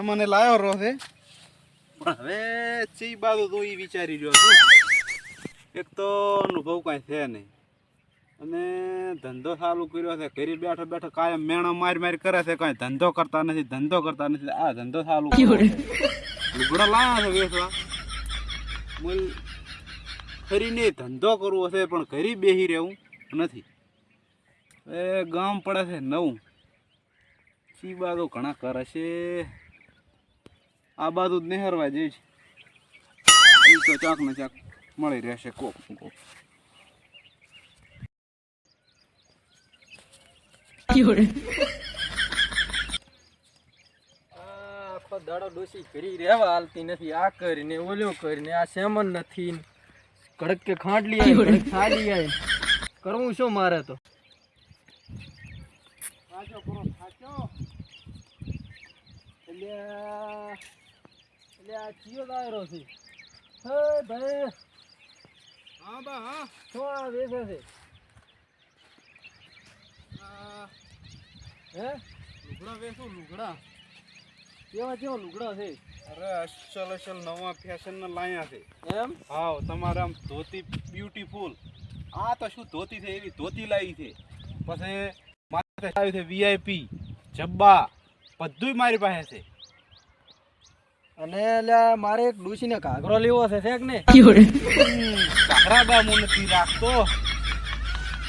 મને લાયો રો છે પણ હવે ચી બાજુ તો એ વિચારી રહ્યો છું. એક તો અનુભવ કાંઈ છે નહીં અને ધંધો ચાલુ કર્યો છે. ઘરે બેઠો બેઠો કાયમ મેણો મારી કરે છે, કાંઈ ધંધો કરતા નથી. આ ધંધો ચાલુ લુગડા લાયા છે વેચવા. મૂલ ફરીને ધંધો કરવો છે પણ ઘરે બેસી રહેવું નથી. એ ગામ પડે છે નવું. સી બાજુ ઘણા ઘર હશે, આ બાજુ જ નહેરવા જઈશ. એ તો ચાક ને ચાક મળી રહેશે કોક કોક. આખો દાડો ડોસી કરી રહેવા હાલતી નથી. આ કરીને ઓલ્યો કરીને આ સેમન નથી, કડક કે ખાંડલી આવી, કડક થાળી આવી. કરવું શું મારે તો? સાચો કરો સાચો. એટલે આ ચિયો દાયરો છે. હે ભાઈ, હા બા હા. શું આ વેચે છે? હે લુગડા વેચું લુગડા. કેવા લુગડા છે? અરે અસલ નવા ફેશન ના લાયા છે. એમ? હા, તમારે આમ ધોતી બ્યુટીફુલ. આ તો શું ધોતી છે, એવી ધોતી લાવી છે. પછી માથે આવી છે વીઆઈપી જબ્બા, બધુંય મારી પાસે છે. અને એટલે મારે એક ડૂસીને ઘાઘરો લેવો છે કે ને? ઘાઘરા બા હું નથી રાખતો.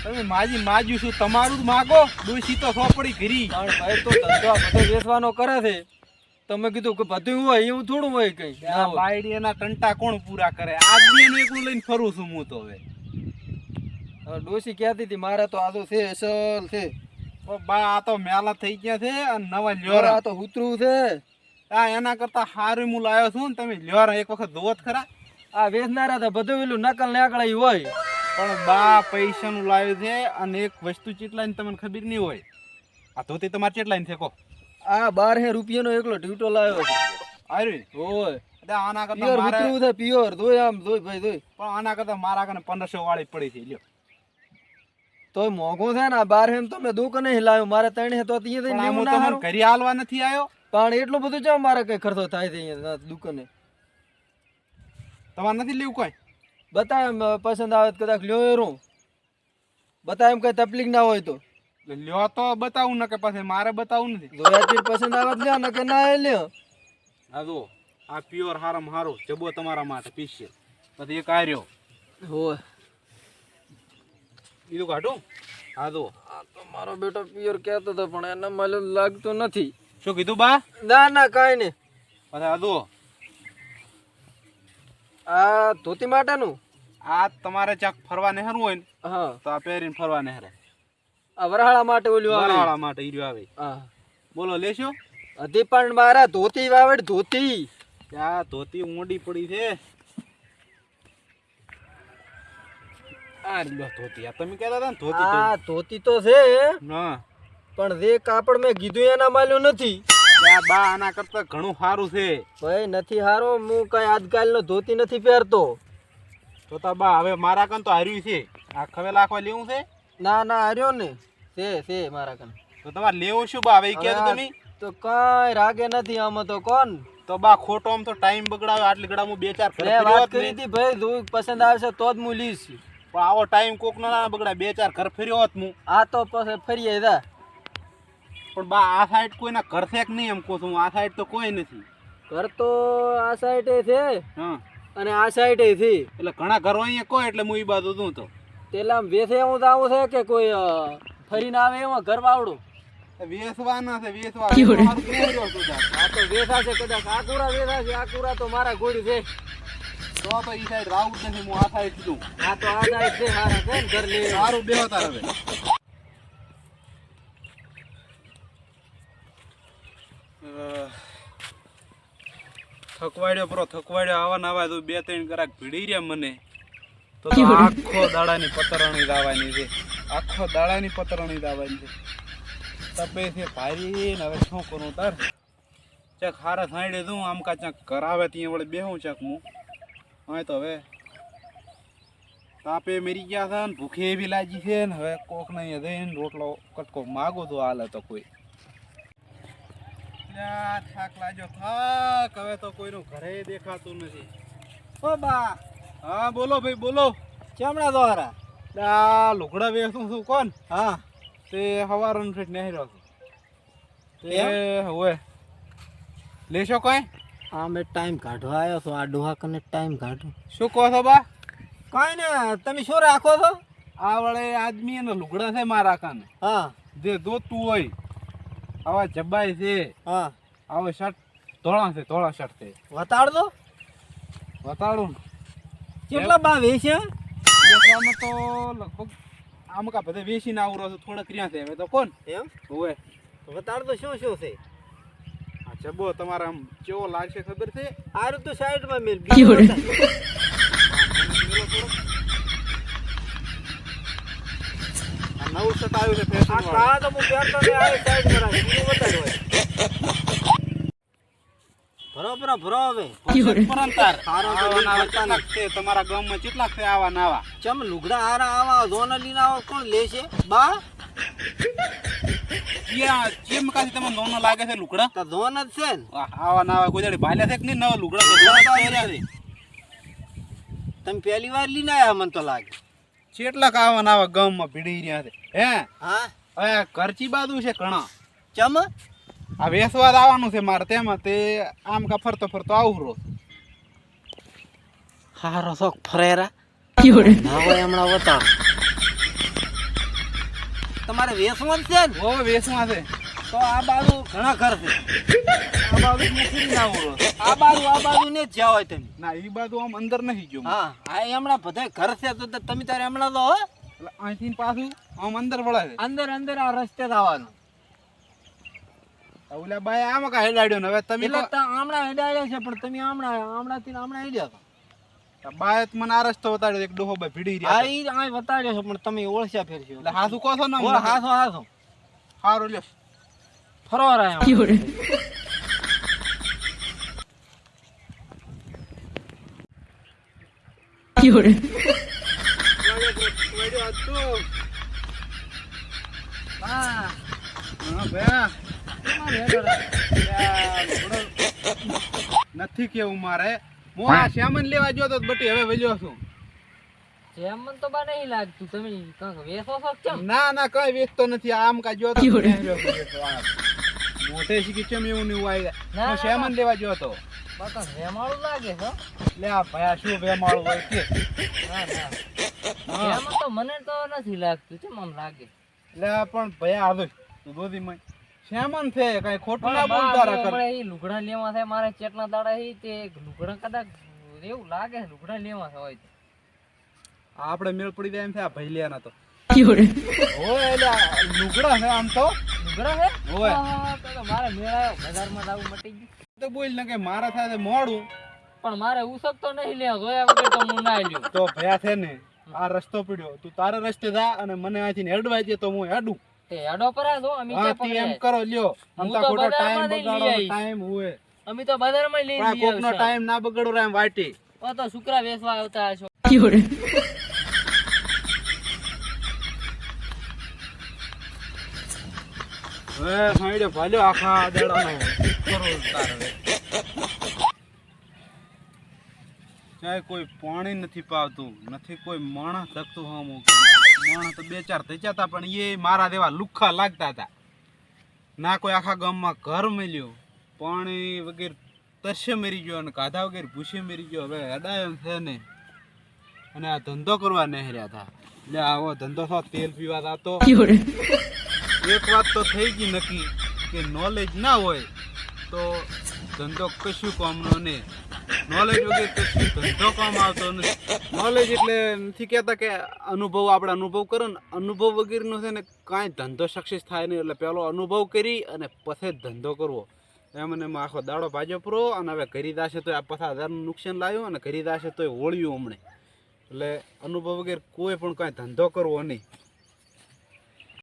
તમે માજ્યું શું તમારું જ માગો. ડૂસી તો સોપડી ઘરી. પણ ભાઈ તો ધંધો બધો વેચવાનો કરે છે. તમે કીધું કે બધું હોય એવું થોડું હોય કઈ. બાયડી એના ટંટા કોણ પૂરા કરે? આદમી એકલું લઈને ફરું છું હું તો. હવે ડોસી કહેતી હતી મારે તો આદો છે અસલ છે. બા આ તો મેલા થઈ ગયા છે અને નવા લ્યોર. આ તો ઉતરું છે. આ એના કરતા હારું હું લાવ્યો છું ને. તમે લ્યોર એક વખત જોવો જ ખરા. આ વેચનારા તો બધું પેલું નકલ નાકળાઈ હોય. પણ બા પૈસાનું લાવ્યું છે અને એક વસ્તુ ચેટલાની તમને ખબર નહીં હોય. આ ધોતી તમારે ચેટલાની છે કો? આ 12 રૂપિયાનો એકલો ઢીવટો લાવ્યો છે. આર્યું હોય આના કરતા પ્યોર મારે ઉતરું છે પ્યોર. ધોઈ આમ ધોઈ ભાઈ ધોઈ. પણ આના કરતા મારા કને 1500 વાળી પડી છે. લ્યો તોય મોંઘું છે ને. આ 12 એમ તમે દુકાને લાવ્યો. મારે 3 તો ત્યાં લેવું ના હારું. ઘરે હાલવા નથી આવ્યો. પણ એટલું બધું છે મારે કઈ ખર્ચો થાય છે અહીંયા દુકાને. તમારે નથી લેવું કોઈ? બતાય એમ પસંદ આવે કદાચ લ્યો એરું. બતાય એમ કઈ તકલીફ ના હોય તો લ્યો તો બતાવું ને કે પછી મારે બતાવું નથી. જોયા પસંદ આવે લ્યો ને કે ના લ્યો. હા જો આ પ્યોર હારામ હારો જબો તમારા માટે પીશે. પછી એક આર્યો હોય બીજું કાઢું. હા જો આ તો મારો બેટો પ્યોર કહેતો હતો પણ એને માલુમ લાગતું નથી. શું કીધું બા? ના ના કાંઈ નહીં. પછી આ જો આ ધોતી માટેનું. આ તમારે ચાક ફરવા નહેરવું હોય ને હા તો આ પહેરીને ફરવા નહેરે. આ વરહાળા માટે ઓલું આવે. વરહાળા માટે ઈર્યો આવે. હા બોલો લેશો? હજી પણ મારા ધોતી વાવડ ધોતી. આ ધોતી ઊંડી પડી છે. આ લ્યો ધોતી. આ તમે કહેતા હતા ને ધોતી. આ ધોતી તો છે હા પણ જે કાપડ મેં કીધું એના માલ્યું નથી. ત્યાં બા આના કરતા ઘણું સારું છે. ભાઈ નથી હારો. હું કઈ આજકાલનો ધોતી નથી પહેરતો. તો તા બા હવે મારા કન તો હાર્યું છે. આ ખવે લાખવા લેવું છે? ના ના હાર્યો ને છે મારા કન. તો તમારે લેવું શું બા? હવે કહેતો તમે તો કઈ રાગે નથી આમાં તો. કોણ તો બા ખોટો આમ તો ટાઈમ બગડાવે. આટલી ગડા હું 2-4 વાત કરી હતી ભાઈ ધોઈ પસંદ આવશે તો જ હું લઈશ. પણ આવો ટાઈમ કોક ના બગડા. 2-4 ઘર ફર્યો હોત હું. આ તો પછી ફરીએ જા. પણ બા આ સાઈડ કોઈના ઘર છે કે નહીં એમ કહું છું. આ સાઈડ તો કોઈ નથી. ઘર તો આ સાઈડે છે હા અને આ સાઈડે છે. એટલે ઘણા ઘરો અહીંયા કોઈ એટલે હું એ બાજુ તું તો પેલા વેસે એવું તો આવું છે કે કોઈ ફરીને આવે એમાં ઘર વાવડું વેસવાના છે. વેસવા આ તો વેસા છે કદાચ. આકુરા વેસા છે. આકુરા તો મારા ગોળી છે. તો ઈ સાઈડ રાવું જ નથી. હું આ સાઈડ કીધું. આ તો આ સાઈડ છે. હારા છે ને ઘર લે સારું બેહો તાર. હવે થકવાડ્યો આવા નાવા તો 2-3 કરાક ભીડી રહ્યા મને તો આખો દાડાની પતરણી દાવાની છે. આખો દાડાની પતરણી દાવાની છે. તપે છે ભાઈ ને હવે શું કરું તાર. ચાક હારા સાઈડે દઉં આમ કા ચાક કરાવે ત્યાં વળે બેહું ચાક હું. હા તો હવે તાપે મેરી ગયા હતા ને ભૂખે એવી લાગી છે ને હવે કોક ને અહીંયા જઈને રોટલો કટકો માગો તો હાલે તો કોઈ. લ્યા, થાક લાગ્યો થાક. હવે તો કોઈનું ઘરે દેખાતું નથી. ઓ બા હા બોલો ભાઈ બોલો. ચમડા દ્વારા લ્યા, લુગડા વેચું છું કોણ? હા તે હવારનું ફેટ નહીં રહ્યો છું. તે એમ? હવે લેશો કઈ? હા મેં ટાઈમ કાઢવા આવ્યો છું આ ડોહા કને ટાઈમ કાઢો શું કહો છો બા? કાંઈ ને તમે શું રાખો છો આ વળે આદમી એનો લુગડા છે મારા કાને, હા જે જોતું હોય. આવા જબાઈ છે, હા આવો શર્ટ ધોળા છે, ધોળા શર્ટ છે. વતાડ દો બતાડું ને. કેટલા બા વેચે વેચવામાં તો લગભગ આમ કા બધે વેચીને આવરો છું, થોડાક રહ્યા છે હવે તો કોણ એમ હોય. વતાડ દો શું શું છે આ જબો તમારા આમ કેવો લાગશે ખબર છે? આ રીતે સાઈડમાં મેલ આ નવું શર્ટ આવ્યું છે ફેશન આ વાળું. કાળા તો હું પહેરતો ને આ સાઈડ માં રાખી બીજું વતાડ્યો હોય ભરો હવે પરંતાર હારો તો આવા નાવા વતાડ. કેટલાક છે તમારા ગામમાં? કેટલાક છે આવા નાવા? ચમ લુગડા હારા આવા જોના લીને આવો કોણ લેશે બા ચેમ કાથી તમને નોનો લાગે છે લુગડા? તો જોન જ છે ને આવા નાવા કોઈ દાડી ભાલ્યા છે કે નહીં? નવા લુગડા તો પહેર્યા છે. તમે પહેલી વાર લઈને આયા મને તો લાગે કેટલાક આવા નાવા ગામમાં ભીડી રહ્યા છે હે? હા હવે કરચી બાજુ છે ઘણા. ચમ આ વેસવાદ આવવાનું છે મારે, તેમાં તે આમ કા ફરતો ફરતો આવું રોજ. હારો શોખ ફરેરા ના હોય હમણાં વતાડો તમારે વેસવાનું છે ને ઓ વેસમાં છે. તો આ બાજુ ઘણા ઘર છે આ બાજુ મૂકી ના આવું રોજ. આ બાજુ ને જ જાવ હોય તમે ના એ બાજુ આમ અંદર નહીં ગયો. હા આ હમણાં બધા ઘર છે તો તમે તારે હમણાં તો હો એટલે અહીંથી પાછું આમ અંદર વળે છે. અંદર આ રસ્તે જ આવવાનું ઓલા બાય આમાં કા હેડાડ્યો ને હવે તમે એટલે તો હમણાં હેડાડ્યા છે પણ તમે હમણાં હેડ્યા હતા બાય મને આ રસ્તો બતાડ્યો, એક ડોહો ભાઈ ભીડી રહ્યા આ છે. ઈ આ બતાડ્યો છે પણ તમે ઓળખ્યા ફેરશો એટલે હાથું કહો છો ને ઓળ હાસો સારું લ્યો. ફરવા રહ્યા હા હા ભયા નથી કેવું મારે. હું આ શ્યામન લેવા ગયો તો બટી હવે વલ્યો છું. જેમ તો બા નહીં લાગતું તમે કાંક વેસો છો કેમ ના કઈ વેચતો નથી. આમ કા ગયો તો મોટે શીખી કેમ એવું નહીં હોય. ના, હું શ્યામન લેવા ગયો તો. બાકા વેમાળું લાગે છે લે આ ભયા શું વેમાળું હોય કે? એમ તો મને તો નથી લાગતું કેમ આમ લાગે લે પણ ભયા આવે તું દોધી માં શ્યામન છે, કઈ ખોટું ના બોલતા રાખે. હમણાં ઈ લુગડા લેવા છે મારે ચેટલા દાડા ઈ તે લુગડા કદાચ એવું લાગે છે લુગડા લેવા છે હોય તો. આપણે મેળ પડી જાય એમ છે આ ભૈલિયાના તો. ઓય એટલે લુગડા છે આમ તો. લુગડા છે ઓય. હા, તો મારે મેળ આવ્યો બજારમાં જાવું મટી ગયું તો બોલ ને કે મારા થાય મોડું પણ મારે ઉસક તો નહીં લેવા જોયા વગર તો હું ના લ્યો તો ભયા છે ને આ રસ્તો પીડ્યો, તું તારા રસ્તે જા અને મને અહીંથી હેડવાય છે તો હું હેડું. તે હેડો પર જો અમે હા ક્યાં તી એમ પકડ્યા? કરો લ્યો. હું આમ તો તો ખોટો બજારમાં ટાઈમ લઈને બગાડો, લઈ ટાઈમ હોય અમે તો બજારમાં લઈને પણ કોકનો ટાઈમ ના બગાડો રે એમ વાટી. તો શુક્રા વેચવા આવતા હશો હવે સાઈડે ભાલ્યો આખા દેડાનો કરો તારે. ચાય કોઈ પાણી નથી પાવતું, નથી કોઈ માણસ ધકતું. હા માણસ તો બે ચાર થઈ જતા પણ એ મારા જેવા લુખ્ખા લાગતા હતા. ના કોઈ આખા ગામમાં ઘર મળ્યું, પાણી વગેરે તરસે મરી ગયો અને કાધા વગેરે ભૂસે મરી ગયો. હવે હડાયો છે ને અને આ ધંધો કરવા નહેર્યા હતા. એટલે આવો ધંધો થો તેલ પીવા થતો. એક વાત તો થઈ ગઈ નક્કી કે નોલેજ ના હોય તો ધંધો કશું કામનો નહીં. નોલેજ વગર કશું ધંધો કામ આવતો નથી. નોલેજ એટલે નથી કહેતા કે અનુભવ આપણે અનુભવ કરો ને, અનુભવ વગેરેનો છે ને કાંઈ ધંધો સક્સેસ થાય નહીં. એટલે પહેલો અનુભવ કરી અને પછી જ ધંધો કરવો. એમ ને એમાં આખો દાડો ભાજો પૂરો અને હવે ઘરી દાશે તો આ 50,000નું નુકસાન લાવ્યું અને ઘરી દાશે તો હોળ્યું હમણે. એટલે અનુભવ વગેરે કોઈ પણ કાંઈ ધંધો કરવો નહીં.